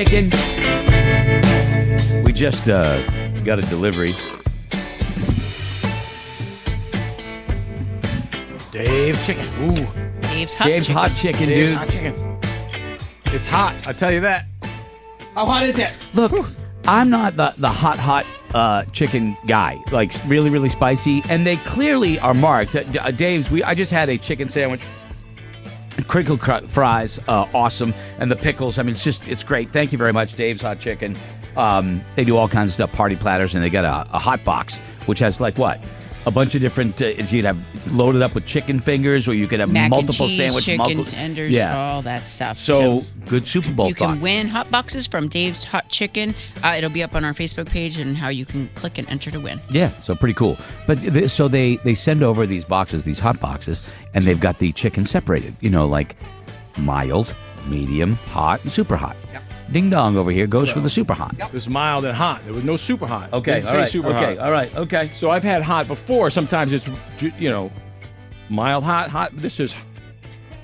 chicken. We just got a delivery. Dave Chicken. Ooh. Dave's Hot Dave's Chicken. hot chicken, Dave's dude. hot chicken. It's hot, I'll tell you that. How hot is it? Look, I'm not the hot chicken guy. Like really, really spicy, and they clearly are marked. Dave's. I just had a chicken sandwich. Crinkle fries, awesome, and the pickles. I mean, it's great. Thank you very much, Dave's Hot Chicken. They do all kinds of stuff, party platters, and they got a hot box, which has like what? A bunch of different. You'd have loaded up with chicken fingers, or you could have Mac multiple and cheese, sandwich, chicken tenders, all that stuff. So good Super Bowl you thought. can win hot boxes from Dave's Hot Chicken. It'll be up on our Facebook page and how you can click and enter to win. Yeah, so pretty cool. But so they send over these boxes, these hot boxes, and they've got the chicken separated. You know, like mild, medium, hot, and super hot. Yep. Ding dong over here goes for the super hot. It was mild and hot. There was no super hot. Okay, Didn't all say right, super okay, hot. all right, okay. So I've had hot before. Sometimes it's, mild hot. This is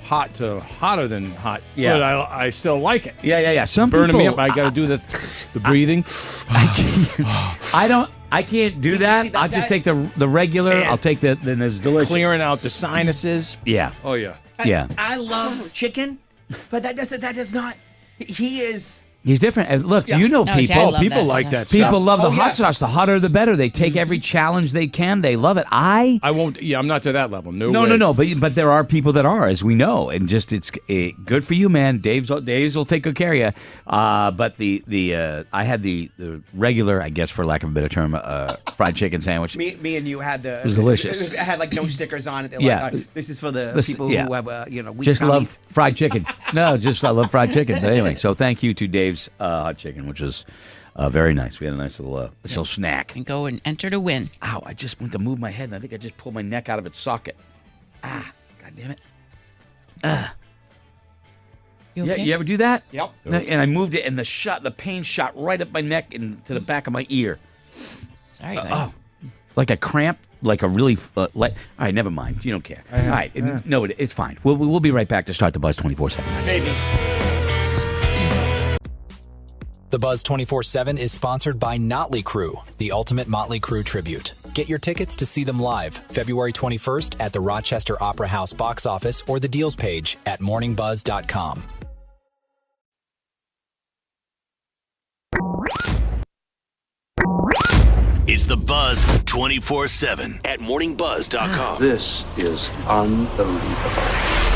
hot to hotter than hot. Yeah. But I still like it. Yeah. Some Burning people, me up. I got to do the breathing. I can't do that. see that- I'll just take the regular. And I'll take then it's delicious. Clearing out the sinuses. Yeah. Oh, yeah. Yeah. I love chicken, but that does not. He is. He's different. And look, Yeah. you know Oh, see, I people. love People that like stuff. that stuff. People love the Oh, hot yes. sauce. The hotter, the better. They take every challenge they can. They love it. I I won't. Yeah, I'm not to that level. No way. No. But there are people that are, as we know, and just it's good for you, man. Dave's will take good care of you. But I had the regular, I guess, for lack of a better term, fried chicken sandwich. Me and you had the. It was delicious. It had like no stickers on it. They're Yeah. like, this is for the This- people yeah. who have weak Just tummies. love fried chicken. No, just I love fried chicken. But anyway, so thank you to Dave's hot chicken, which was very nice. We had a nice little snack. And go and enter to win. Ow! I just went to move my head, and I think I just pulled my neck out of its socket. God damn it! You Yeah, okay? you ever do that? Yep. And I moved it, and the pain shot right up my neck and to the back of my ear. Sorry. buddy. Like a cramp, like a really, all right, never mind. You don't care. All right, no, it's fine. We'll be right back to start the Buzz 24/7. The Buzz 24/7 is sponsored by Notley Crew, the ultimate Motley Crue tribute. Get your tickets to see them live February 21st at the Rochester Opera House box office or the deals page at morningbuzz.com. It's the Buzz 24/7 at morningbuzz.com. This is unbelievable.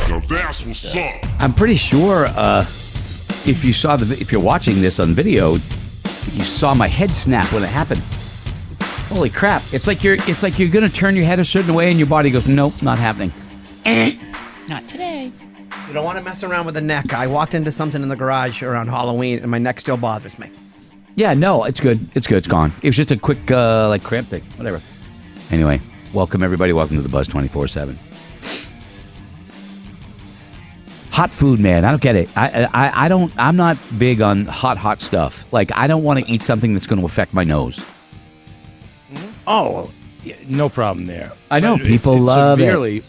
Now that's what's up. I'm pretty sure if you're watching this on video, you saw my head snap when it happened. Holy crap! It's like you're gonna turn your head a certain way, and your body goes, nope, not happening. Not today. You don't want to mess around with the neck. I walked into something in the garage around Halloween, and my neck still bothers me. Yeah, no, it's good. It's good. It's gone. It was just a quick like cramp thing. Whatever. Anyway, welcome everybody. Welcome to the Buzz 24/7. Hot food, man. I don't get it. I don't. I'm not big on hot stuff. Like I don't want to eat something that's going to affect my nose. Oh, yeah, no problem there. I know, But people it's love it. severely,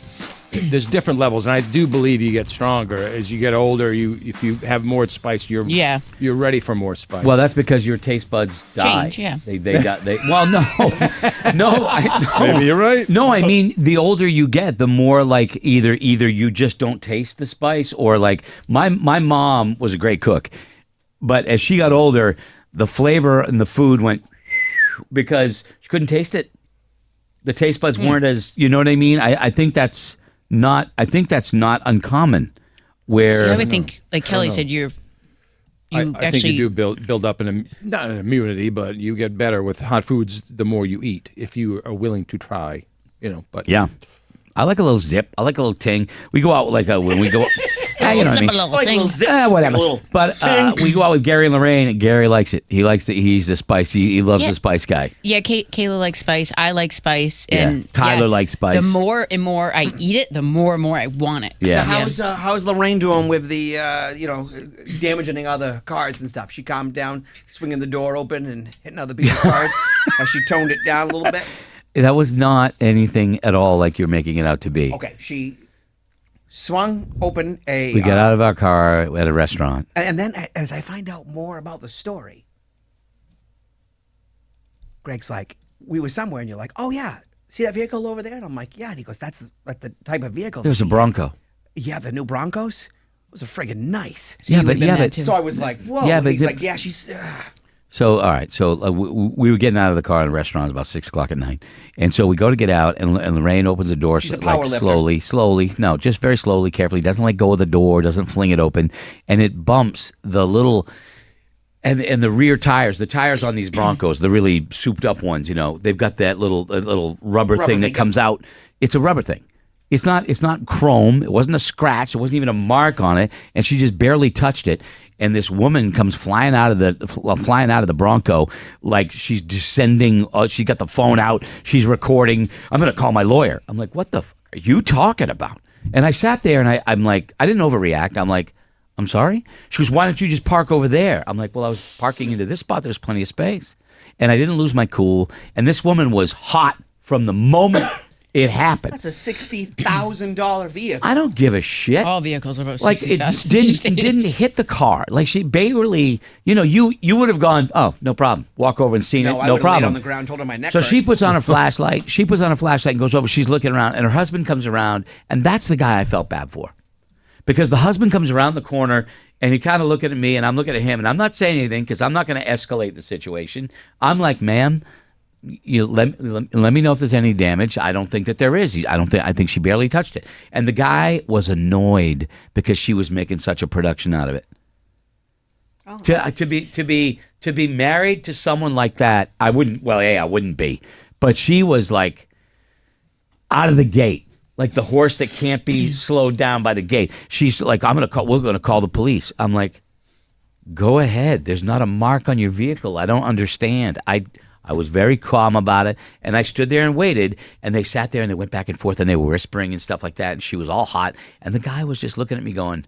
there's different levels, and I do believe you get stronger as you get older. If you have more spice, you're ready for more spice. Well, that's because your taste buds die. Change, yeah. Well, no, no. maybe you're right. No, I mean the older you get, the more like either you just don't taste the spice, or like my mom was a great cook, but as she got older, the flavor in the food went because she couldn't taste it. The taste buds weren't as, you know what I mean? I think that's not uncommon. Where So I would think, like Kelly said, I think actually you do build up not an immunity, but you get better with hot foods the more you eat if you are willing to try. But yeah. I like a little zip. I like a little ting. We go out like when we go. You know what I mean? Like a little zip. Whatever. Little But we go out with Gary and Lorraine, and Gary likes it. He likes it. He's the spice. He loves Yeah. the spice guy. Yeah, Kayla likes spice. I like spice, and Tyler likes spice. The more and more I eat it, the more and more I want it. Yeah. How's Lorraine doing with the damaging other cars and stuff? She calmed down, swinging the door open and hitting other people's cars. Has she toned it down a little bit? That was not anything at all like you're making it out to be. Okay, she swung open a. We got out of our car at a restaurant. And then as I find out more about the story, Greg's like, we were somewhere, and you're like, oh, yeah, see that vehicle over there? And I'm like, yeah. And he goes, that's the type of vehicle. There's a Bronco. Yeah, the new Broncos. It was a friggin' nice. So but So I was like, whoa. Yeah, and but he's like, yeah, she's. So, all right. So we were getting out of the car at a restaurant about 6 o'clock at night. And so we go to get out, and Lorraine opens the door She's a power lifter. slowly. No, just very slowly, carefully. Doesn't let go of the door, doesn't fling it open. And it bumps the little, and the rear tires, the tires on these Broncos, the really souped up ones, they've got that little rubber thing that comes out. It's a rubber thing. It's not chrome. It wasn't a scratch. It wasn't even a mark on it. And she just barely touched it. And this woman comes flying out of the Bronco like she's descending. She got the phone out. She's recording. I'm going to call my lawyer. I'm like, what the f are you talking about? And I sat there and I'm like, I didn't overreact. I'm like, I'm sorry? She goes, why don't you just park over there? I'm like, well, I was parking into this spot. There's plenty of space. And I didn't lose my cool. And this woman was hot from the moment it happened. That's a $60,000 vehicle. I don't give a shit. All vehicles are about like it didn't hit the car. Like she barely, you would have gone, oh, no problem. Walk over and seen it, I no would have problem. laid on the ground, told her my neck So she hurts. puts on her flashlight. She puts on her flashlight and goes over. She's looking around, and her husband comes around, and that's the guy I felt bad for, because the husband comes around the corner and he kind of looking at me, and I'm looking at him, and I'm not saying anything because I'm not going to escalate the situation. I'm like, ma'am, let me know if there's any damage. I don't think that there is. I think she barely touched it. And the guy was annoyed because she was making such a production out of it. Oh. To be married to someone like that, I wouldn't. Well, I wouldn't be. But she was like out of the gate, like the horse that can't be slowed down by the gate. She's like, we're gonna call the police. I'm like, go ahead. There's not a mark on your vehicle. I don't understand. I was very calm about it, and I stood there and waited, and they sat there and they went back and forth, and they were whispering and stuff like that, and she was all hot, and the guy was just looking at me going,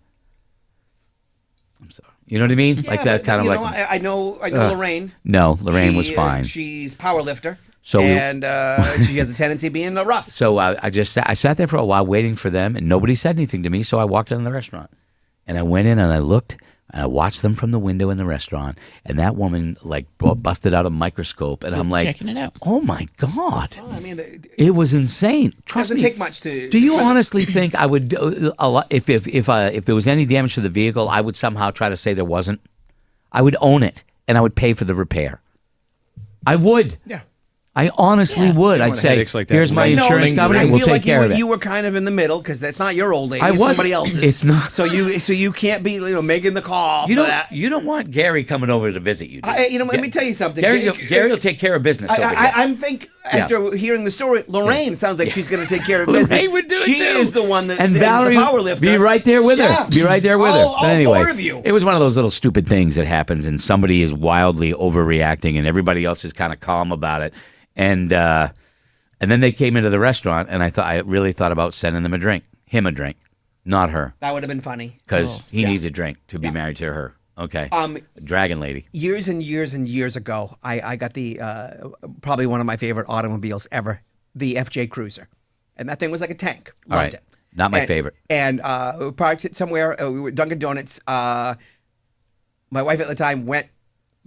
I'm sorry. You know what I mean? Yeah, like that kind of like. I know Lorraine. No, Lorraine was fine. She's power lifter, so and she has a tendency of being rough. So I sat there for a while waiting for them, and nobody said anything to me, so I walked in the restaurant, and I went in and I looked. And I watched them from the window in the restaurant, and that woman like busted out a microscope, and I'm like, checking it out. Oh my God! Oh, I mean, it was insane. Trust me. Doesn't take much to. Do you honestly think I would if there was any damage to the vehicle, I would somehow try to say there wasn't? I would own it, and I would pay for the repair. I would. Yeah. I honestly would. I'd say, like that. here's my Right. insurance company. We'll feel take like care of it. You were kind of in the middle because that's not your old lady. I It's wasn't. somebody else's. It's not. So you can't be making the call for that. You don't want Gary coming over to visit you. Do you? Let me tell you something. Gary will take care of business over here. I'm after hearing the story, Lorraine sounds like she's going to take care of business. Lorraine would do it she too. is the one that and is Valerie the power lifter. Be right there with her. Be right there with her. All But anyway, four of you. it was one of those little stupid things that happens, and somebody is wildly overreacting, and everybody else is kind of calm about it. And then they came into the restaurant, and I really thought about sending them him a drink, not her, That would have been funny. because he needs a drink to be married to her. Okay, Dragon Lady. Years and years and years ago, I got the probably one of my favorite automobiles ever, the FJ Cruiser, and that thing was like a tank. Loved it. Not my favorite. And we parked it somewhere. We were at Dunkin' Donuts. My wife at the time went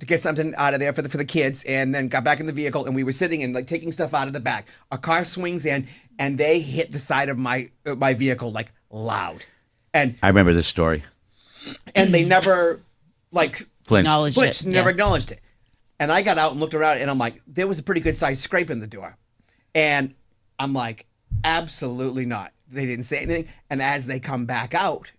to get something out of there for the kids, and then got back in the vehicle, and we were sitting and like taking stuff out of the back. A car swings in, and they hit the side of my vehicle like loud, and I remember this story. they never like Flinched. never acknowledged it. And I got out and looked around, and I'm like, there was a pretty good sized scrape in the door, and I'm like, absolutely not. They didn't say anything, and as they come back out,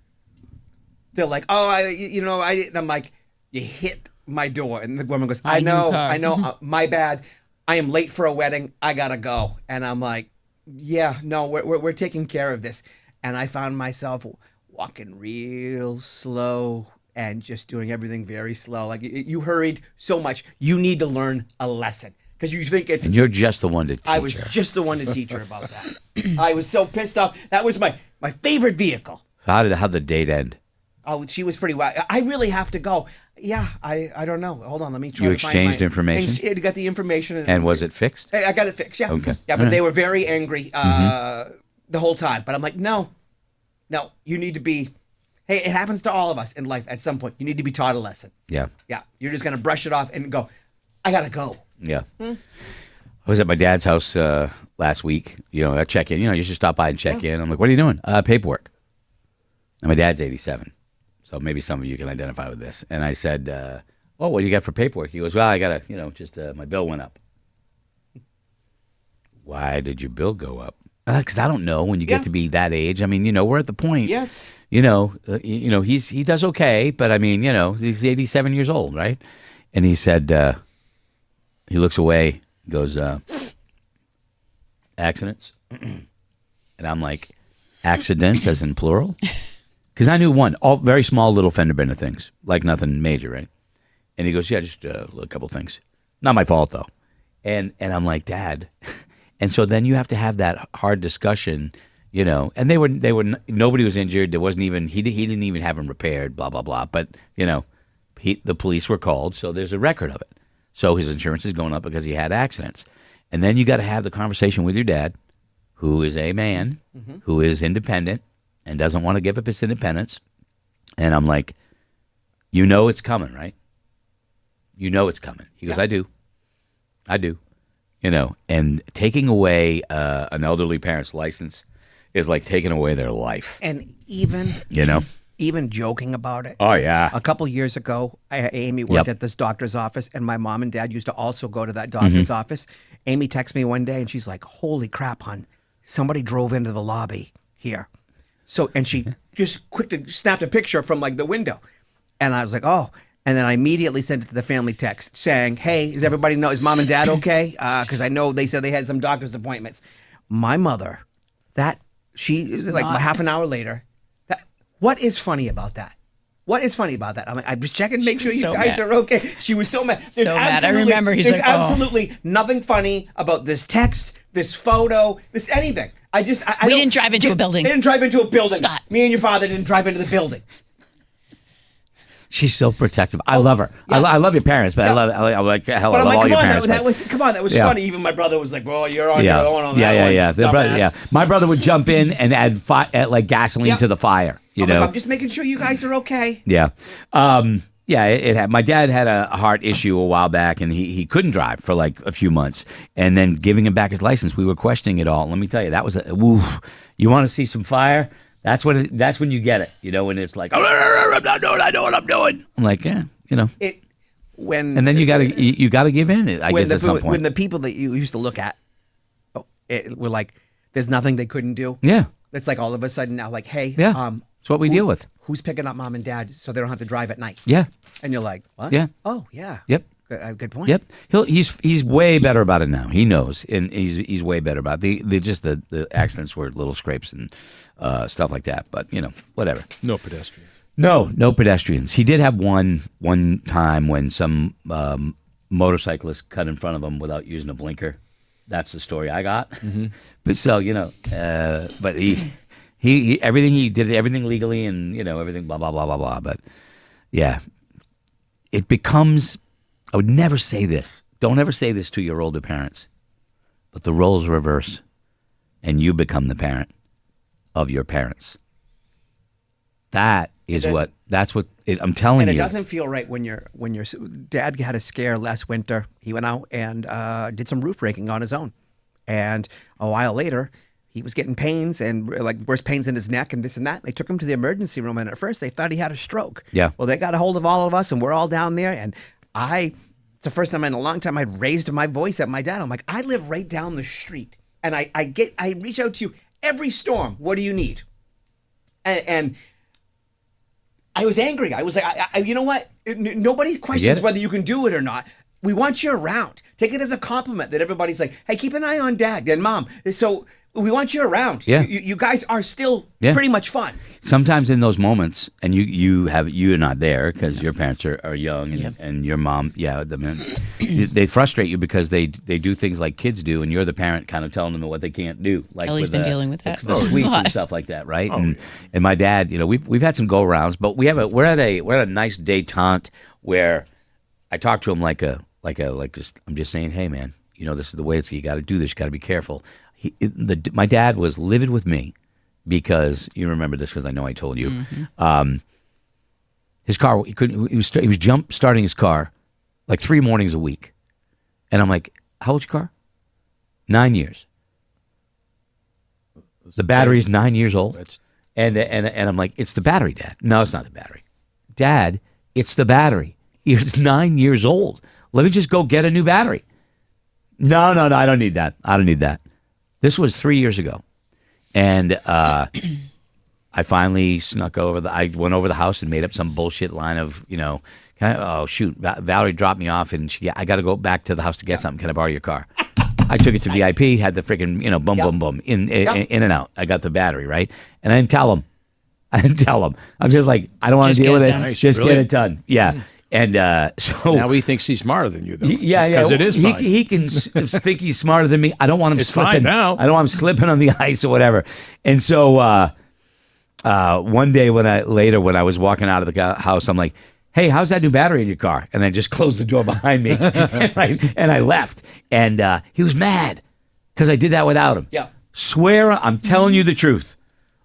they're like, oh, I didn't. I'm like, you hit my door. And the woman goes, I know, my bad. I am late for a wedding. I gotta go. And I'm like, yeah, no, we're taking care of this. And I found myself walking real slow and just doing everything very slow. Like you hurried so much. You need to learn a lesson because you think it's. And you're just the one to teach her. I was just the one to teach her about that. I was so pissed off. That was my favorite vehicle. So how'd the date end? Oh, she was pretty wild. I really have to go. Yeah, I don't know. Hold on, let me try. You to exchanged find information? I got the information. And was it fixed? I got it fixed. Yeah. Okay. Yeah, but they were very angry the whole time. But I'm like, no, No, you need to be. Hey, it happens to all of us in life at some point. You need to be taught a lesson. Yeah. Yeah. You're just going to brush it off and go, I got to go. Yeah. I was at my dad's house last week. I check in. You should stop by and check in. I'm like, what are you doing? Paperwork. And my dad's 87. So maybe some of you can identify with this. And I said, oh, what do you got for paperwork? He goes, well, I got to, just my bill went up. Why did your bill go up? Because I don't know when you get to be that age. I mean, we're at the point. Yes. He does okay, but I mean, he's 87 years old, right? And he said, he looks away, goes, accidents? And I'm like, accidents as in plural? Because I knew one, all very small little fender bender things, like nothing major, right? And he goes, yeah, just a couple things. Not my fault, though. And I'm like, Dad. And so then you have to have that hard discussion, and they were nobody was injured. There wasn't even, he didn't even have him repaired, blah, blah, blah. But, the police were called, so there's a record of it. So his insurance is going up because he had accidents. And then you got to have the conversation with your dad, who is a man, who is independent and doesn't want to give up his independence. And I'm like, it's coming, right? It's coming. He goes, I do. And taking away an elderly parent's license is like taking away their life. And even, even joking about it. Oh, yeah. A couple years ago, Amy worked at this doctor's office, and my mom and dad used to also go to that doctor's office. Amy texted me one day, and she's like, holy crap, hon. Somebody drove into the lobby here. So, and she just snapped a picture from like the window. And I was like, oh. And then I immediately sent it to the family text saying, hey, is mom and dad okay? Because I know they said they had some doctor's appointments. My mother, she is like half an hour later. What is funny about that? I'm just checking to make sure you guys are okay. She was so mad. There's mad. I remember he's there's like, absolutely nothing funny about this text, this photo, this anything. We didn't drive into a building. They didn't drive into a building. Scott. Me and your father didn't drive into the building. She's so protective. I love her. Yes. I love your parents, but I love hell. I love all your parents. That was funny. Even my brother was like, "Bro, you're on your own on that one." Yeah. My brother would jump in and add gasoline to the fire. I'm just making sure you guys are okay. Yeah. My dad had a heart issue a while back, and he couldn't drive for like a few months. And then giving him back his license, we were questioning it all. Let me tell you, that was you want to see some fire? That's when you get it, when it's like, I'm not doing, I know what I'm doing. I'm like, yeah, and then you gotta give in. I guess at some point when the people that you used to look at were like, there's nothing they couldn't do. Yeah, it's like all of a sudden now, like, hey, it's what we deal with. Who's picking up mom and dad so they don't have to drive at night? Yeah, and you're like, what? Yeah. Oh, yeah. Yep. Good point. Yep. He's way better about it now. He knows, and he's way better about it. The accidents were little scrapes and stuff like that. But whatever. No pedestrians. No pedestrians. He did have one time when some motorcyclist cut in front of him without using a blinker. That's the story I got. Mm-hmm. But so but he everything he did everything legally and everything blah blah blah blah blah. But yeah, it becomes. I would never say this. Don't ever say this to your older parents. But the roles reverse, and you become the parent of your parents. That's what I'm telling you. And it doesn't feel right when your dad had a scare last winter. He went out and did some roof raking on his own. And a while later, he was getting pains and like worse pains in his neck and this and that. They took him to the emergency room, and at first they thought he had a stroke. Yeah. Well, they got a hold of all of us, and we're all down there, and it's the first time in a long time I'd raised my voice at my dad. I'm like, I live right down the street, and I reach out to you every storm. What do you need? And I was angry. I was like, you know what? Nobody questions whether you can do it or not. We want you around. Take it as a compliment that everybody's like, hey, keep an eye on dad and mom. So we want you around. Yeah. You guys are still pretty much fun. Sometimes in those moments, and you're not there because your parents are young, and your mom, they frustrate you because they do things like kids do, and you're the parent kind of telling them what they can't do. Like Ellie's been dealing with that. The sweets and stuff like that, right? And my dad, we've had some go-rounds, but we're at a nice détente where I talk to him I'm just saying, hey man, this is the way you got to do this. You got to be careful. My dad was livid with me because you remember this because I know I told you. His car, he was starting his car like 3 mornings a week. And I'm like, how old's your car? 9 years. The battery's 9 years old. And I'm like, it's the battery, Dad. No, it's not the battery. Dad, it's the battery. It's 9 years old. Let me just go get a new battery. No, I don't need that. I don't need that. This was 3 years ago. And I finally snuck over. I went over the house and made up some bullshit line of, Valerie dropped me off and I got to go back to the house to get something. Can I borrow your car? I took it to VIP, had the freaking, boom, in and out. I got the battery, right? And I didn't tell him. I'm just like, I don't want to deal with it. Nice, just brilliant. get it done. Yeah. And so now he thinks he's smarter than you, though. Yeah. Because it is fine. He can think he's smarter than me. I don't want him slipping. Fine now. I don't want him slipping on the ice or whatever. And so one day when I was walking out of the house, I'm like, hey, how's that new battery in your car? And I just closed the door behind me and I left. And he was mad because I did that without him. Yeah. Swear, I'm telling you the truth.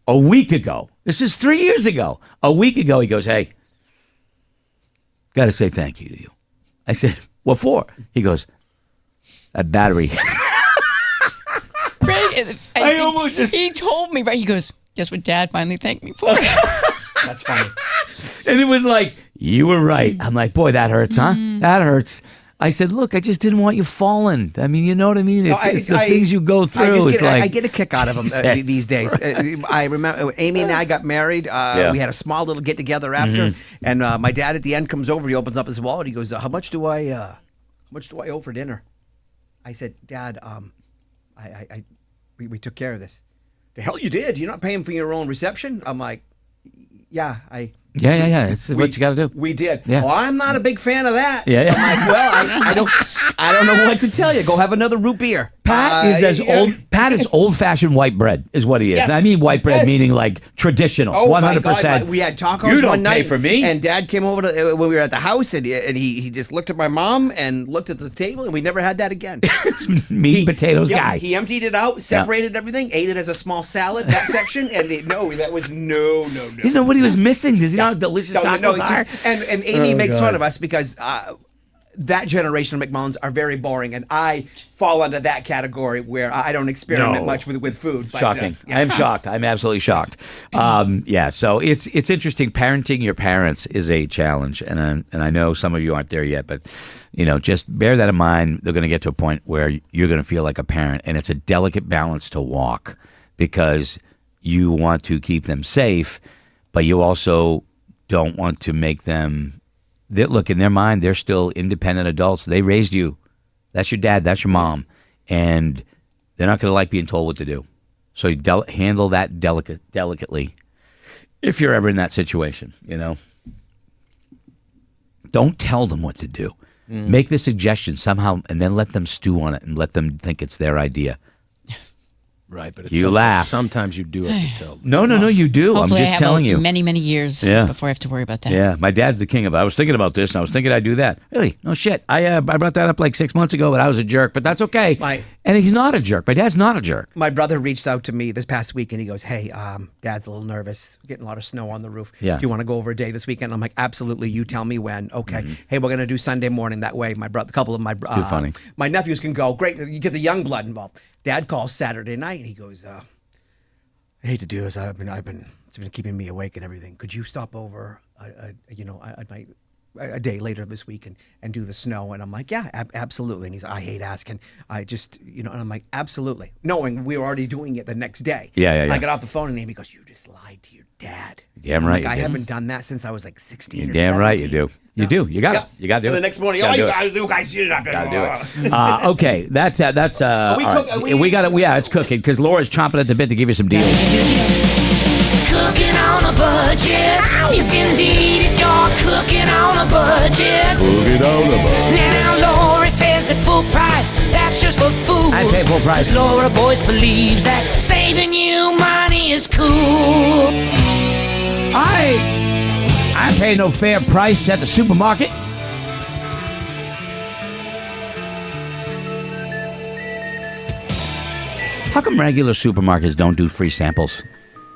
A week ago, this is 3 years ago. A week ago, he goes, hey, got to say thank you to you. I said, what for? He goes, that battery. I almost just... He told me, right? He goes, guess what Dad finally thanked me for? That's funny. And it was like, you were right. I'm like, boy, that hurts, huh? That hurts. I said, look, I just didn't want you falling. I mean, you know what I mean? It's the things you go through. I get a kick out of them these days. I remember Amy and I got married. We had a small little get together after, and my dad at the end comes over. He opens up his wallet. He goes, "How much do I owe for dinner?" I said, "Dad, we took care of this." The hell you did? You're not paying for your own reception? I'm like, yeah, Yeah. It's what you got to do. We did. Yeah. Well, I'm not a big fan of that. Yeah. I'm like, well, I don't know what to tell you. Go have another root beer. Pat is old-fashioned white bread, is what he is. Yes. And I mean white bread, Yes. meaning like traditional, 100%. My God, we had tacos You don't one night pay for me. and Dad came over when we were at the house, and he just looked at my mom and looked at the table, and we never had that again. Meat and potatoes guy. He emptied it out, separated everything, ate it as a small salad, that section, and that was no. You know what he was missing? Does he know how delicious tacos are? And Amy makes fun of us because that generation of McMullins are very boring, and I fall under that category where I don't experiment much with food. But, Shocking. I am shocked. I'm absolutely shocked. So it's interesting. Parenting your parents is a challenge, and I know some of you aren't there yet, but just bear that in mind. They're going to get to a point where you're going to feel like a parent, and it's a delicate balance to walk because you want to keep them safe, but you also don't want to make them. Look, in their mind, they're still independent adults. They raised you. That's your dad. That's your mom. And they're not going to like being told what to do. So handle that delicately if you're ever in that situation, Don't tell them what to do. Make the suggestion somehow and then let them stew on it and let them think it's their idea. Right, but you laugh. Sometimes you do have to tell them. No, you do. Hopefully I'm just telling you. Many, many years before I have to worry about that. Yeah, my dad's the king of it. I was thinking about this, and I was thinking I'd do that. Really? No shit. I brought that up like 6 months ago, but I was a jerk. But that's okay. And he's not a jerk. My dad's not a jerk. My brother reached out to me this past week, and he goes, "Hey, Dad's a little nervous, getting a lot of snow on the roof. Yeah. Do you want to go over a day this weekend?" I'm like, "Absolutely. You tell me when." Okay. Hey, we're gonna do Sunday morning. That way, a couple of Too funny. my nephews can go. Great. You get the young blood involved. Dad calls Saturday night, and he goes, "I hate to do this. It's been keeping me awake and everything. Could you stop over a day later this week and do the snow?" And I'm like, "Yeah, absolutely." And he's, "I hate asking. I just, and I'm like, "Absolutely." Knowing we were already doing it the next day. Yeah. I got off the phone and Amy goes, "You just lied to your dad." Damn I'm right. Like, I haven't done that since I was like 16 or 17. Damn right you do. You do. You got it. You got to do it. And the next morning, you guys did it. Gotta do it. Okay, that's all right. We got it. Yeah, it's cooking because Laura's chomping at the bit to give you some deals. Cooking on a budget. Yes, indeed, if you're cooking on a budget. Cooking on a budget. Now Laura says that full price, that's just for fools. I pay full price. 'Cause Laura Boyce believes that saving you money is cool. I pay no fair price at the supermarket. How come regular supermarkets don't do free samples?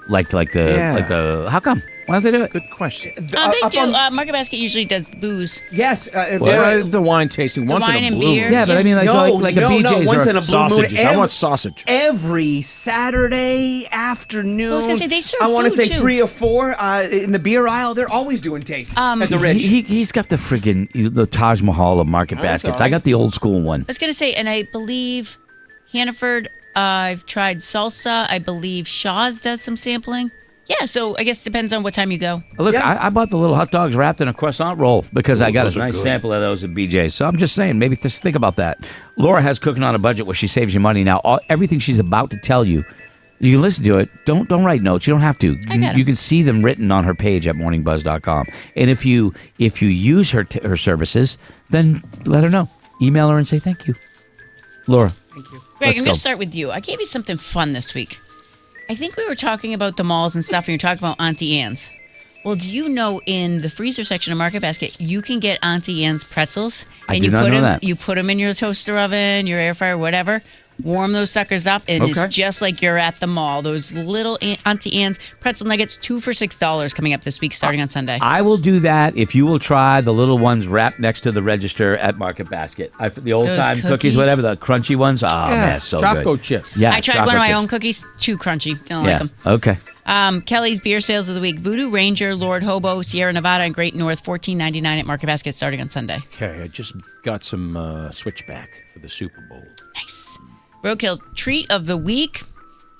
like the. How come? Why don't they do it? Good question. They do. Market Basket usually does booze. Yes. The wine tasting once wine in a and blue beer. moon. Yeah, but I mean, like a BJ's once or in a blue moon. Sausages. I want sausage. Every Saturday afternoon. I was gonna say, they serve I want to food, say too. 3 or 4 in the beer aisle. They're always doing taste at the Ridge. He's got the friggin' the Taj Mahal of market baskets. I got the old school one. I was gonna say, and I believe Hannaford. I've tried salsa. I believe Shaw's does some sampling. Yeah, so I guess it depends on what time you go. Look, I bought the little hot dogs wrapped in a croissant roll because I got those a are nice good. sample of those at BJ's. So I'm just saying, maybe just think about that. Laura has Cooking on a Budget where she saves you money. Now, everything she's about to tell you, you can listen to it. Don't write notes. You don't have to. You can see them written on her page at morningbuzz.com. And if you use her services, then let her know. Email her and say thank you. Laura. Thank you. Greg, I'm going to start with you. I gave you something fun this week. I think we were talking about the malls and stuff, and you're talking about Auntie Anne's. Well, do you know in the freezer section of Market Basket, you can get Auntie Anne's pretzels, and I did not know that. You put them in your toaster oven, your air fryer, whatever. Warm those suckers up, and it's just like you're at the mall. Those little Auntie Anne's pretzel nuggets, 2 for $6 coming up this week, starting on Sunday. I will do that if you will try the little ones wrapped next to the register at Market Basket. The old time cookies, whatever, the crunchy ones. Oh, man, so Choco good. chip. Yeah, I tried one of my own cookies, too crunchy. Don't like them. Okay. Kelly's beer sales of the week: Voodoo Ranger, Lord Hobo, Sierra Nevada, and Great North, $14.99 at Market Basket, starting on Sunday. Okay, I just got some Switchback for the Super Bowl. Nice. Roadkill treat of the week.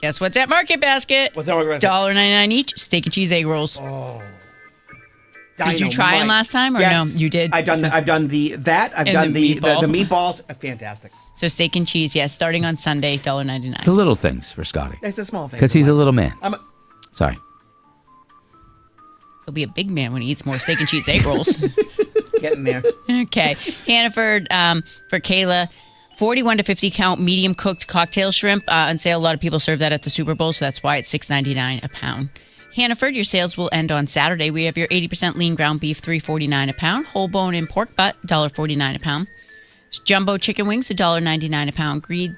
Guess what's at Market Basket? What's at Market Basket? $1.99 each. Steak and cheese egg rolls. Oh. Did you try them last time or yes. no? You did. I've done the meatballs. Fantastic. So steak and cheese, yes, starting on Sunday, $1.99. It's the little things for Scotty. It's a small thing. Because he's a little man. Sorry. He'll be a big man when he eats more steak and cheese egg rolls. Getting there. Okay. Hannaford for Kayla. 41 to 50 count medium cooked cocktail shrimp on sale. A lot of people serve that at the Super Bowl, so that's why it's $6.99 a pound. Hannaford, your sales will end on Saturday. We have your 80% lean ground beef, $3.49 a pound. Whole bone and pork butt, $1.49 a pound. Jumbo chicken wings, $1.99 a pound. Green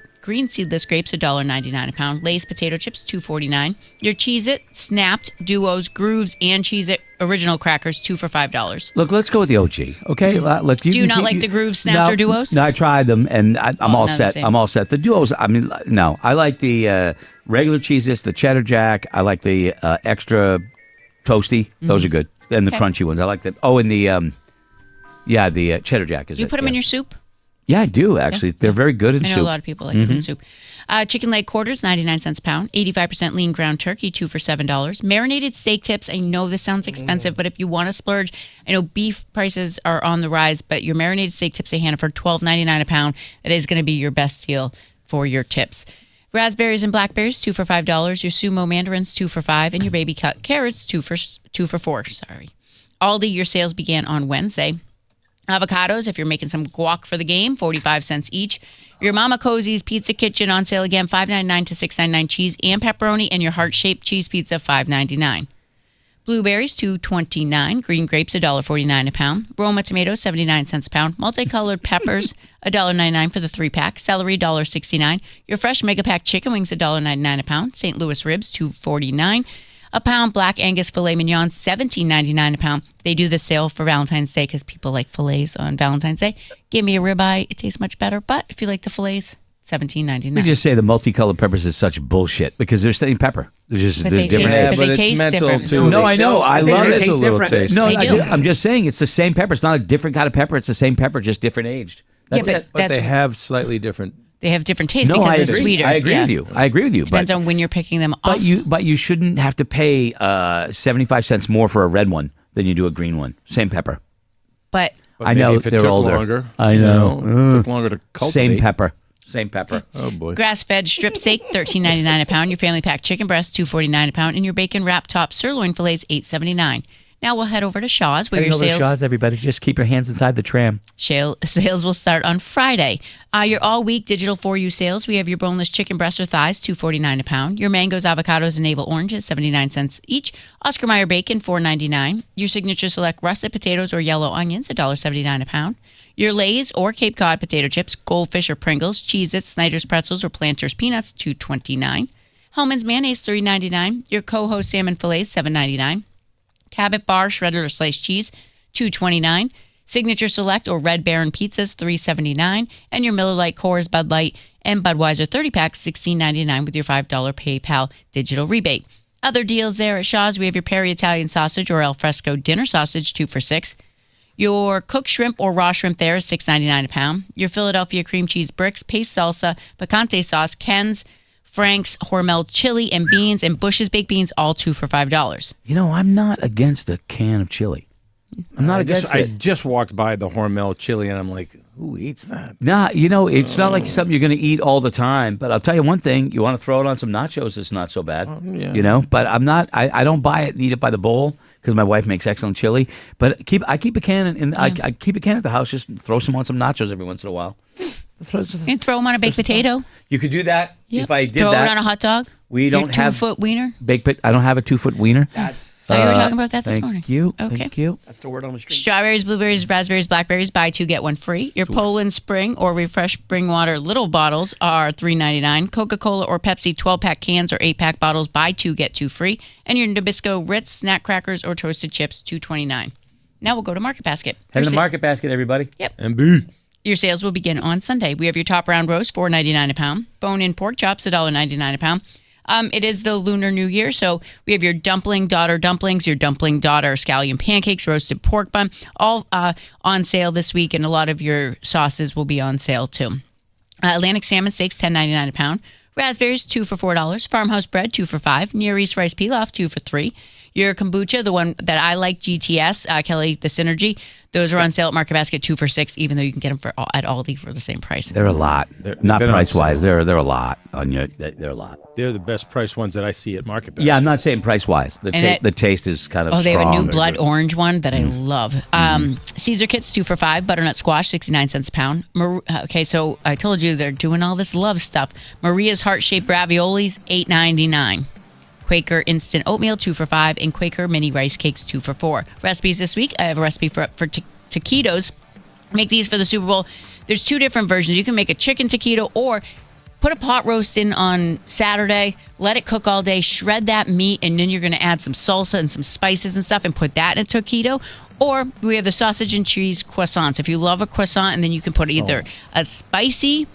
seedless grapes, $1.99 a pound. Lay's potato chips, $2.49. Your Cheez-It, Snapped, Duos, Grooves, and Cheez-It original crackers, 2 for $5. Look, let's go with the OG, okay? Look, Do you not like the Grooves, Snapped, or Duos? No, I tried them, and I'm all set. I'm all set. The Duos, I mean, no. I like the regular Cheez-Its, the Cheddar Jack. I like the extra toasty. Those are good. And the crunchy ones. I like that. Oh, and the Cheddar Jack. Do you put them in your soup? Yeah, I do, actually. They're very good in soup. I know a lot of people like them in soup. Chicken leg quarters, 99 cents a pound. 85% lean ground turkey, 2 for $7. Marinated steak tips. I know this sounds expensive, but if you want to splurge, I know beef prices are on the rise, but your marinated steak tips at Hannaford, $12.99 a pound. That is going to be your best deal for your tips. Raspberries and blackberries, 2 for $5. Your sumo mandarins, 2 for $5. And your baby cut carrots, 2 for $4. Sorry. Aldi, your sales began on Wednesday. Avocados, if you're making some guac for the game, 45 cents each. Your Mama Cozy's Pizza Kitchen on sale again, $5.99 to $6.99 cheese and pepperoni, and your heart-shaped cheese pizza, $5.99. Blueberries, $2.29. Green grapes, $1.49 a pound. Roma tomatoes, 79 cents a pound. Multicolored peppers, $1.99 for the 3-pack. Celery, $1.69. Your fresh mega pack chicken wings, $1.99 a pound. St. Louis ribs, $2.49 a pound. Black Angus filet mignon, $17.99 a pound. They do the sale for Valentine's Day because people like fillets on Valentine's Day. Give me a ribeye; it tastes much better. But if you like the fillets, $17.99. We just say the multicolored peppers is such bullshit because they're same pepper. They're just But they different. taste- age. but they taste different. too. No, I know. I love it. it. Tastes different. No, They do. I'm just saying it's the same pepper. It's not a different kind of pepper. It's the same pepper, just different aged. That's Yeah, it. But they have slightly different. They have different tastes No, because I they're agree. sweeter. I agree Yeah. with you. I agree with you. Depends on when you're picking them off. But you shouldn't have to pay 75 cents more for a red one than you do a green one. Same pepper. But But I know maybe if it they're took older. longer. I know. It took longer to cultivate. Same pepper. Same pepper. Oh boy. grass-fed strip steak, $13.99 a pound. Your family pack chicken breast, $2.49 a pound, and your bacon wrap top sirloin fillets, $8.79. Now we'll head over to Shaw's, where your sales. Everybody, just keep your hands inside the tram. Sales will start on Friday. Your all-week digital for you sales. We have your boneless chicken breast or thighs, $2.49 a pound. Your mangoes, avocados, and navel oranges, 79 cents each. Oscar Mayer bacon, $4.99. Your signature select russet potatoes or yellow onions, $1.79 a pound. Your Lay's or Cape Cod potato chips, Goldfish or Pringles, Cheez-Its, Snyder's pretzels, or Planters peanuts, $2.29. Hellman's mayonnaise, $3.99. Your Coho salmon fillets, $7.99. Cabot bar shredded or sliced cheese, $2.29. Signature Select or Red Baron pizzas, $3.79. And your Miller Lite, Coors, Bud Light, and Budweiser 30-packs, $16.99 with your $5 PayPal digital rebate. Other deals there at Shaw's, we have your Perry Italian sausage or Alfresco dinner sausage, 2 for $6. Your cooked shrimp or raw shrimp there is $6.99 a pound. Your Philadelphia cream cheese bricks, paste salsa, picante sauce, Ken's, Frank's, Hormel chili and beans, and Bush's baked beans, all 2 for $5. You know, I'm not against a can of chili. I'm not against it. I just walked by the Hormel chili, and I'm like, who eats that? Nah, you know, it's not like something you're going to eat all the time. But I'll tell you one thing: you want to throw it on some nachos, it's not so bad. Yeah. You know, but I'm not. I don't buy it and eat it by the bowl because my wife makes excellent chili. But I keep a can I keep a can at the house. Just throw some on some nachos every once in a while. And throw them on a baked potato. You could do that. Yep. If I did throw that, it on a hot dog. We don't your have 2-foot wiener. I don't have a 2-foot wiener. That's Oh, you were talking about that this morning. Thank you. Okay. Thank you. that's the word on the street. Strawberries, blueberries, raspberries, blackberries, buy 2, get 1 free. Your Poland Spring or Refresh Spring Water little bottles are $3.99. Coca-Cola or Pepsi 12-pack cans or 8-pack bottles, buy 2, get 2 free. And your Nabisco Ritz snack crackers or toasted chips, $2.29. Now we'll go to Market Basket. Head to the Market Basket, everybody. Yep. MB. Your sales will begin on Sunday. We have your top round roast, $4.99 a pound. Bone-in pork chops, $1.99 a pound. It is the Lunar New Year, so we have your dumpling daughter dumplings, your dumpling daughter scallion pancakes, roasted pork bun, all on sale this week, and a lot of your sauces will be on sale too. Atlantic salmon steaks, $10.99 a pound. Raspberries, 2 for $4. Farmhouse bread, 2 for $5. Near East rice pilaf, 2 for $3. Your kombucha, the one that I like, GTS, Kelly, the Synergy, those are on sale at Market Basket, 2 for $6, even though you can get them at Aldi for the same price. They're a lot. Not price-wise. They're a lot. They're a lot. They're the best price ones that I see at Market Basket. Yeah, I'm not saying price-wise. The taste is kind of strong. They have a new blood orange one that I love. Caesar kits, 2 for $5. Butternut squash, 69 cents a pound. Okay, so I told you they're doing all this love stuff. Maria's heart-shaped raviolis, $8.99. Quaker instant oatmeal, 2 for $5, and Quaker mini rice cakes, 2 for $4. Recipes this week. I have a recipe for taquitos. Make these for the Super Bowl. There's 2 different versions. You can make a chicken taquito or put a pot roast in on Saturday, let it cook all day, shred that meat, and then you're going to add some salsa and some spices and stuff and put that in a taquito. Or we have the sausage and cheese croissants. If you love a croissant, and then you can put either a spicy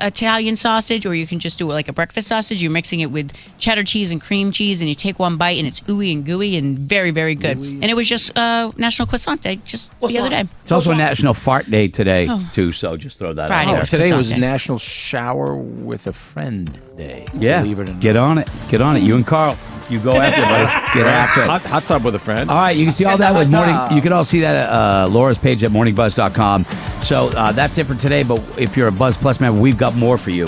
Italian sausage, or you can just do it like a breakfast sausage. You're mixing it with cheddar cheese and cream cheese, and you take one bite, and it's ooey and gooey and very, very good. And it was just National Croissant Day the other day. It's also National Fart Day today, too, so just throw that Friday out was there. Today Croissant was Day. National Shower with a Friend Day. Yeah, Believe it or not. get on it. Get on it. You and Carl. You go after it, buddy. Get after it. Hot tub with a friend. All right, you can see all that with morning. You can all see that at Laura's page at morningbuzz.com. So that's it for today. But if you're a Buzz Plus member, we've got more for you.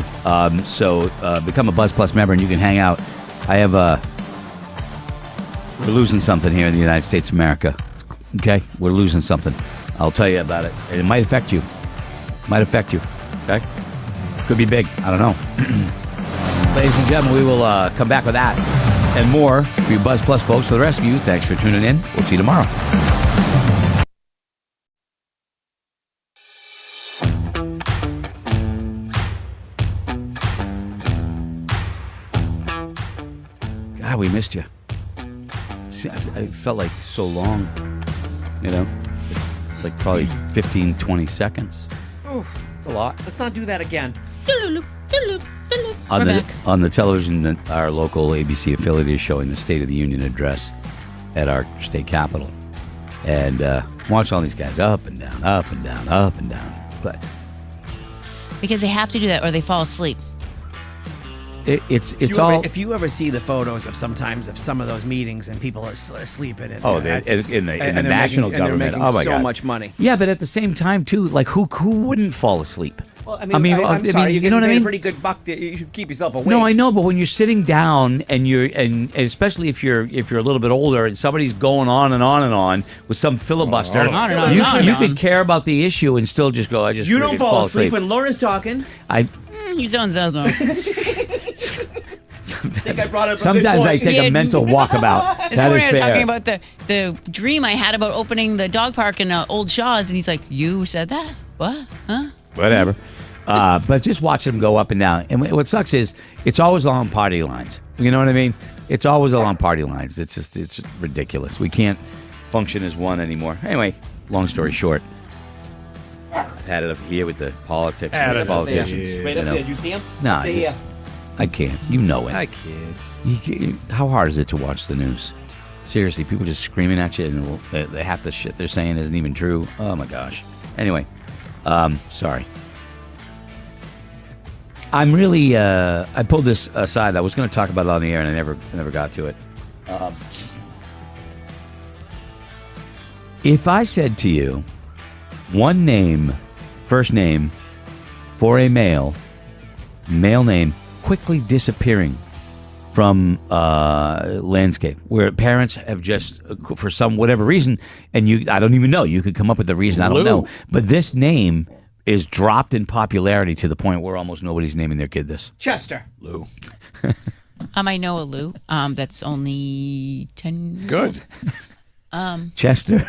So become a Buzz Plus member and you can hang out. We're losing something here in the United States of America. Okay, we're losing something. I'll tell you about it. And it might affect you. Okay, could be big. I don't know. Ladies and gentlemen, we will come back with that and more for you Buzz Plus folks. For the rest of you, thanks for tuning in. We'll see you tomorrow. God, we missed you. See, it felt like so long, you know? It's like probably 15, 20 seconds. Oof. It's a lot. Let's not do that again. On the television, our local ABC affiliate is showing the State of the Union address at our state capitol. And watch all these guys up and down, up and down, up and down. But Because they have to do that or they fall asleep. If you ever see the photos of sometimes of some of those meetings and people are asleep in it. In the national government. They're making Oh my so God. much money. Yeah, but at the same time, too, like who wouldn't fall asleep? Well, I'm sorry, you know what I mean? A pretty good buck. You should keep yourself awake. No, I know, but when you're sitting down and and especially if you're a little bit older and somebody's going on and on and on with some filibuster, you could care about the issue and still just go. You don't fall asleep when Lauren's talking. You don't know though. Sometimes I take a mental walkabout. This morning I was talking about the dream I had about opening the dog park in Old Shaw's, and he's like, "You said that? What? Huh?" Whatever. But just watching them go up and down. And what sucks is it's always along party lines. You know what I mean? It's always along party lines. It's ridiculous. We can't function as one anymore. Anyway, long story short, I've had it up here with the politics and the politicians. Right up there. Did you see him? No, I can't. You know it. I can't. How hard is it to watch the news? Seriously, people just screaming at you, and half the shit they're saying isn't even true. Oh my gosh. Anyway, sorry. I'm really. I pulled this aside. I was going to talk about it on the air, and I never got to it. If I said to you, one name, first name, for a male name, quickly disappearing from landscape, where parents have just, for some whatever reason, and I don't even know. You could come up with the reason. I don't know. But this name is dropped in popularity to the point where almost nobody's naming their kid this. Chester. Lou. I know a Lou. That's only 10 years Good. old. Chester.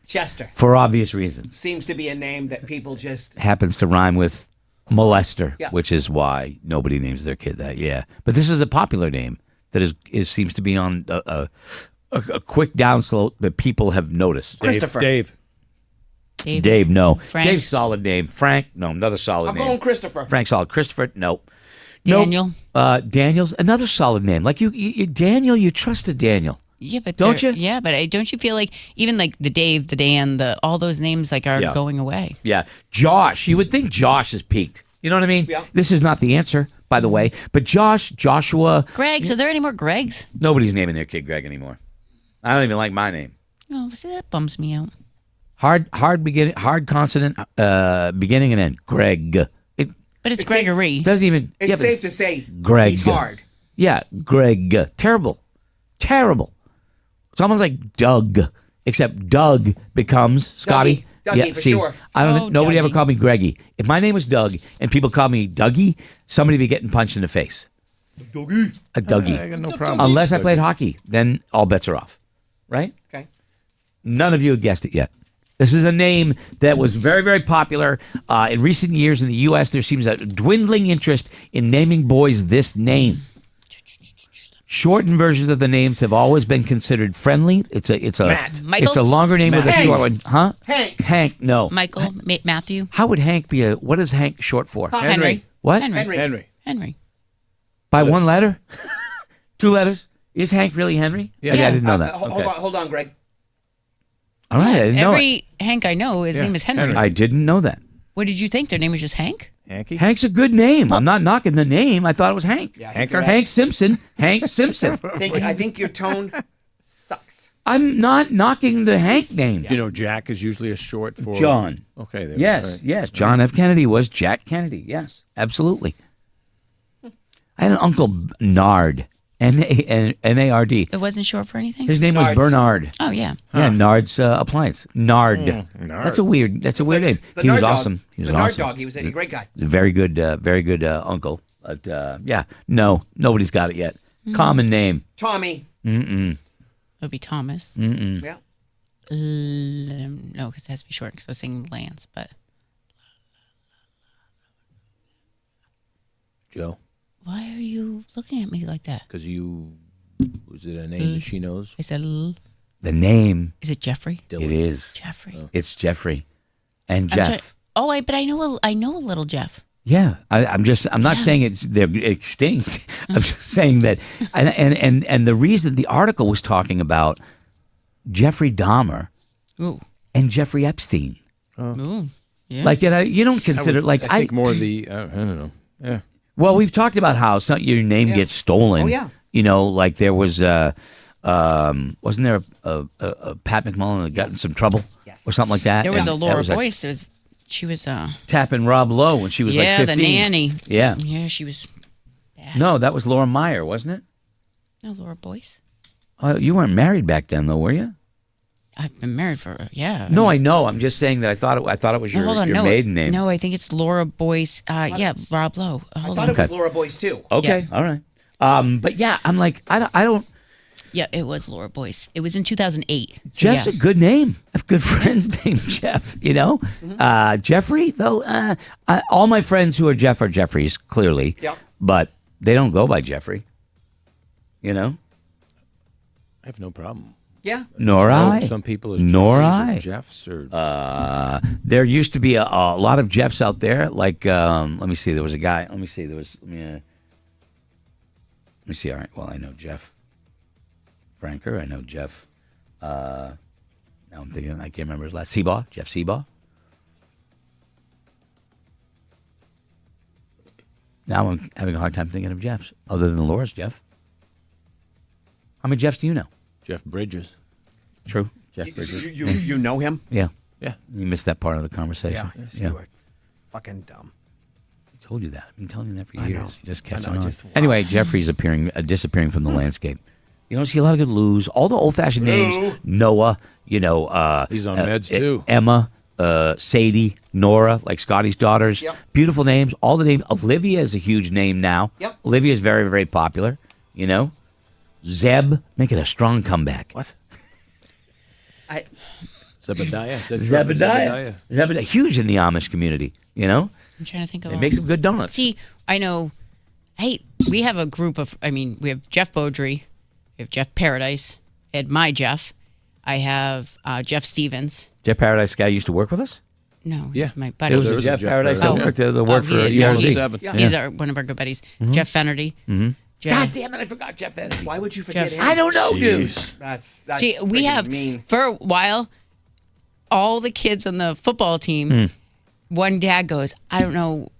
Chester. For obvious reasons. Seems to be a name that people just... Happens to rhyme with molester, Yeah. which is why nobody names their kid that. Yeah. But this is a popular name that is seems to be on a quick downslope that people have noticed. Christopher. Dave. Dave, no. Frank. Dave's solid name. Frank, no. Another solid I'm name. going Christopher. Frank, solid. Christopher, no. Daniel. Nope. Daniel's another solid name. Like you Daniel, you trusted Daniel. Yeah, but Don't you? Yeah, but don't you feel like even like the Dave, the Dan, all those names like are Yeah. going away? Yeah. Josh. You would think Josh has peaked. You know what I mean? Yeah. This is not the answer, by the way. But Joshua. Gregs, are there any more Gregs? Nobody's naming their kid Greg anymore. I don't even like my name. Oh, see, that bums me out. Hard consonant, beginning and end. Greg. It But it's Gregory. doesn't even. It's yeah, but safe to say Greg. he's hard. Yeah, Greg. Terrible. It's almost like Doug, except Doug becomes Scotty. Dougie, for sure. I don't. Oh, Nobody ever Dougie. called me Greggy. If my name was Doug and people called me Dougie, somebody would be getting punched in the face. Dougie. A Dougie. I got no problem. Unless I with played hockey, then all bets are off. Right? Okay. None of you have guessed it yet. This is a name that was very, very popular in recent years in the U.S. There seems a dwindling interest in naming boys this name. Shortened versions of the names have always been considered friendly. It's a Michael? it's a longer name with a Hank. short one, huh? Hank. No. Michael, Matthew, How would Hank be a? What is Hank short for? Henry. What? Henry. Henry. By one letter? 2 letters? Is Hank really Henry? Yeah. I didn't know that. Hold on, Greg. All right, I didn't know it. Every Hank I know, his name is Henry. I didn't know that. What did you think? Their name was just Hank? Hanky? Hank's a good name. I'm not knocking the name. I thought it was Hank. Yeah, Hanker? Hank Simpson. Hank Simpson. I think your tone sucks. I'm not knocking the Hank name. Do you know Jack is usually a short for John. Okay. There Yes, right. yes. John F. Kennedy was Jack Kennedy. Yes, absolutely. I had an uncle Nard, N-A-R-D. It wasn't short for anything? His name was Nards. Bernard. Oh, yeah. Yeah, Nard's Appliance. Nard. Nard. That's a weird name. It's a He was nerd dog. awesome. He was The nerd awesome. dog. He was a great guy. Very good uncle. But yeah, no, nobody's got it yet. Common name. Tommy. It would be Thomas. Yeah. No, because it has to be short because I was saying Lance, but Joe. why are you looking at me like that? Because was it a name that she knows? I said, The name. is it Jeffrey? It is. Jeffrey. It's Jeffrey and I'm Jeff. but I know a little Jeff. Yeah, I'm not saying they're extinct. I'm just saying that, and the reason the article was talking about Jeffrey Dahmer Ooh. and Jeffrey Epstein. Ooh. Yeah. Like, you don't consider I I think more of the I don't know. Yeah. Well, we've talked about how your name gets stolen. Oh, yeah. You know, like there was wasn't there a Pat McMullen that got in some trouble Yes. or something like that? There was And a that Laura was Boyce. She was tapping Rob Lowe when she was like 15. the nanny. Yeah. Yeah, she was bad. No, that was Laura Meyer, wasn't it? No, Laura Boyce. Oh, you weren't married back then, though, were you? I've been married for No, I know. I'm just saying that I thought it was No, your, hold on. your No, maiden name. No, I think it's Laura Boyce. Yeah, Rob Lowe. I Hold thought on. it was Laura Boyce too. Okay, Yeah. all right. But yeah, I'm like, I don't. Yeah, it was Laura Boyce. It was in 2008. So Jeff's a good name. I have good friends named Jeff, you know? Jeffrey, though, all my friends who are Jeff are Jeffries, clearly. Yep. But they don't go by Jeffrey, you know? I have no problem. Yeah. Nor I. Some people as Nor Jeffries I. or Jeffs or There used to be a lot of Jeffs out there. Like, let me see. There was a guy. Let me see. There was. Let me see. All right. Well, I know Jeff Franker. I know Jeff. Now I'm thinking. I can't remember his last. Seabaugh. Jeff Seabaugh. Now I'm having a hard time thinking of Jeffs other than Laura's Jeff. How many Jeffs do you know? Jeff Bridges. True. Jeff Bridges. You know him? Yeah. Yeah. You missed that part of the conversation. You were fucking dumb. I told you that. I've been telling you that for years. know. You just kept I know, on. just- wow. Anyway, Jeffrey's disappearing from the landscape. You don't see a lot of good Lou's. All the old-fashioned names. Noah, He's on meds, too. Emma, Sadie, Nora, like Scotty's daughters. Yep. Beautiful names. All the names. Olivia is a huge name now. Yep. Olivia is very, very popular. You know? Zeb, make it a strong comeback. What? I, Zebediah. Is that short for Zebediah. Huge in the Amish community, you know? I'm trying to think of They all make of some good donuts. See, I know. Hey, we have a group of. I mean, we have Jeff Beaudry, we have Jeff Paradise, I had my Jeff. I have Jeff Stevens. Jeff Paradise guy used to work with us? No, Yeah. he's my buddy. It was there a was a Jeff Jeff Paradise that Paradise. worked for he's- ERZ. 7. Yeah. He's one of our good buddies. Jeff Fennerty. Jeff- God damn it, I forgot Jeff Kennedy. why would you forget Jeff- him? I don't know, dude. Jeez. That's See, we freaking have mean. for a while. All the kids on the football team. Hmm. One dad goes, I don't know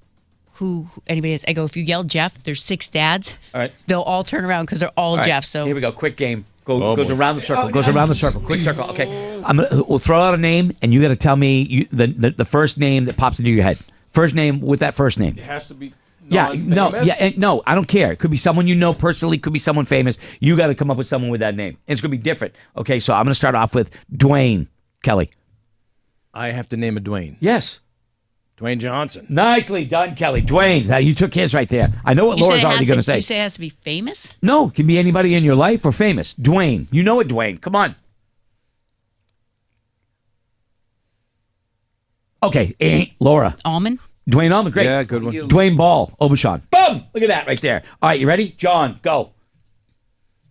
who anybody is. I go, if you yell Jeff, there's 6 dads. All right. They'll all turn around because they're all, Jeff. So here we go. Quick game. Oh, Goes boy. around the circle. Goes around the circle. Quick circle. Okay. We'll throw out a name, and you got to tell me the first name that pops into your head. First name with that first name. It has to be Yeah. No. non-famous? Yeah. No. I don't care. It could be someone you know personally. Could be someone famous. You got to come up with someone with that name. And it's gonna be different. Okay. So I'm gonna start off with Dwayne Kelly. I have to name a Dwayne. Yes. Dwayne Johnson. Nicely done, Kelly. Dwayne. You took his right there. I know what you Laura's said it already has gonna to, say. You say it has to be famous? No, it can be anybody in your life or famous. Dwayne. You know it, Dwayne. Come on. Okay, Laura. Almond? Dwayne Allman, great. Yeah, good one. Dwayne Ball, Obashan. Boom! Look at that right there. All right, you ready? John, go.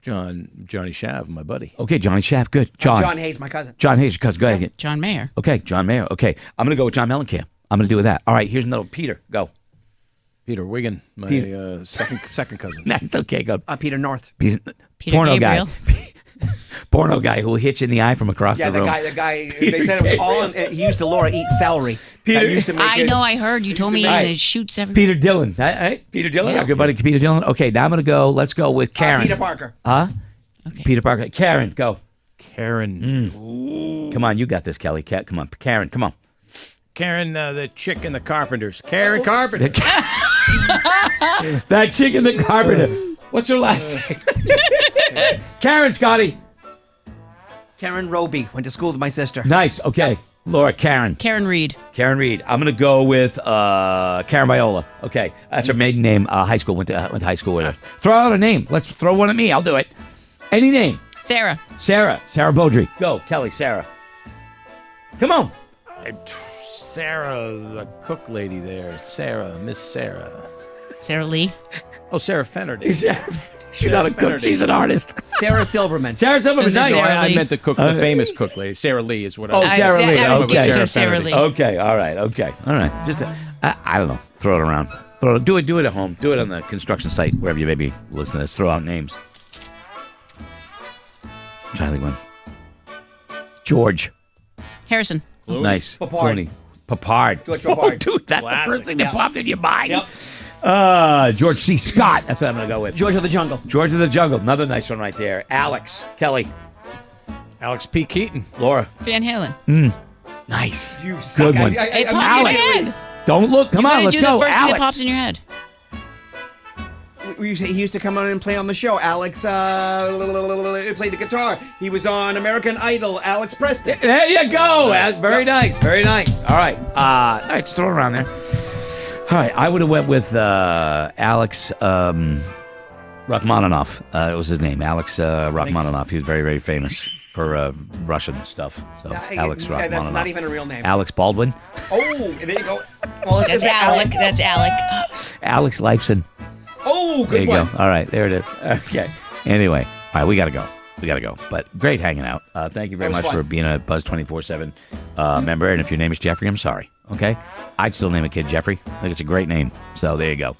Johnny Shav, my buddy. Okay, Johnny Shaft, good. John. John Hayes, my cousin. John Hayes, your cousin. Go ahead. John Mayer. Okay, John Mayer. Okay, I'm going to go with John Mellencamp. I'm going to do with that. All right, here's another. Peter, go. Peter Wiggin, my Peter. second cousin. Nice, okay, go. Peter North. Peter Porno Gabriel. guy. Porno guy who will hit you in the eye from across Yeah, the room. the guy. They said it was all. He used to Laura eat celery. Peter- That used to make I his- know, I heard. You told me Right. it shoots everywhere. Peter Dillon. All right, Peter Dillon, our good buddy Peter Dillon. Okay, now I'm going to go. Let's go with Karen. Peter Parker. Huh? Okay. Peter Parker. Karen, go. Karen. Come on, you got this, Kelly. Come on, Karen, come on. Karen, the chick in the Carpenters. Karen Carpenter. That chick in the carpenter. What's her last name? Karen, Scotty. Karen Roby went to school with my sister. Nice. Okay. Laura, Karen. Karen Reed. Karen Reed. I'm going to go with Karen Viola. Okay. That's her maiden name. High school. Went to high school with her. Throw out a name. Let's throw one at me. I'll do it. Any name. Sarah. Sarah. Sarah Beaudry. Go. Kelly. Sarah. Come on. Sarah, the cook lady there. Sarah, Miss Sarah. Sarah Lee. Oh, Sarah Fennerty. She's not a cook. She's an artist. Sarah Silverman. Sarah Silverman. Is it Nice. Sarah I Lee? meant the cook, the famous cook lady. Sarah Lee is what I Oh, was Sarah Lee. I was Okay. thinking Sarah Sarah Fennerty. Lee. Okay. All right. Okay. All right. Just I don't know. Throw it around. Do it at home. Do it on the construction site wherever you may be listening to this. Throw out names. I'm trying to think one. George. Harrison. Nice. Papard. Clooney. Papard. George Oh, Papard. dude, that's Classic. the first thing that popped in your mind. Yep. George C. Scott. That's what I'm going to go with. George of the Jungle. George of the Jungle. Another nice one right there. Alex. Kelly. Alex P. Keaton. Laura. Van Halen. Nice. You suck. Good one. Hey, pop in your Alex. head. Don't look. Come You on. gotta Let's do go. the first thing that Alex. pops in your head. He used to come on and play on the show. Alex played the guitar. He was on American Idol. Alex Preston. There you go. That's very nice. Very nice. All right. All right. Just throw it around there. All right. I would have went with Alex. Rachmaninoff was his name. Alex Rachmaninoff. He was very, very famous for Russian stuff. So Alex Rachmaninoff. That's not even a real name. Alex Baldwin. Oh, there you go. Well, That's Alec. That's Alec. Alex Lifeson. Oh, There good you one. go. All right, there it is. Okay. Anyway, all right, we got to go. But great hanging out. Thank you very That was much fun. for being a Buzz 24/7 member. And if your name is Jeffrey, I'm sorry. Okay, I'd still name a kid Jeffrey. I think it's a great name. So there you go.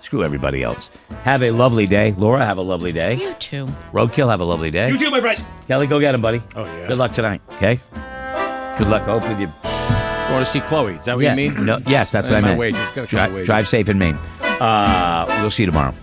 Screw everybody else. Have a lovely day. Laura, have a lovely day. You too. Roadkill, have a lovely day. You too, my friend. Kelly, go get him, buddy. Oh, yeah. Good luck tonight, okay? Good luck. Hopefully you... Want to see Chloe? Is that what you mean? No, yes, that's what I My meant. wages. Gotta show my wages. Drive safe in Maine. We'll see you tomorrow.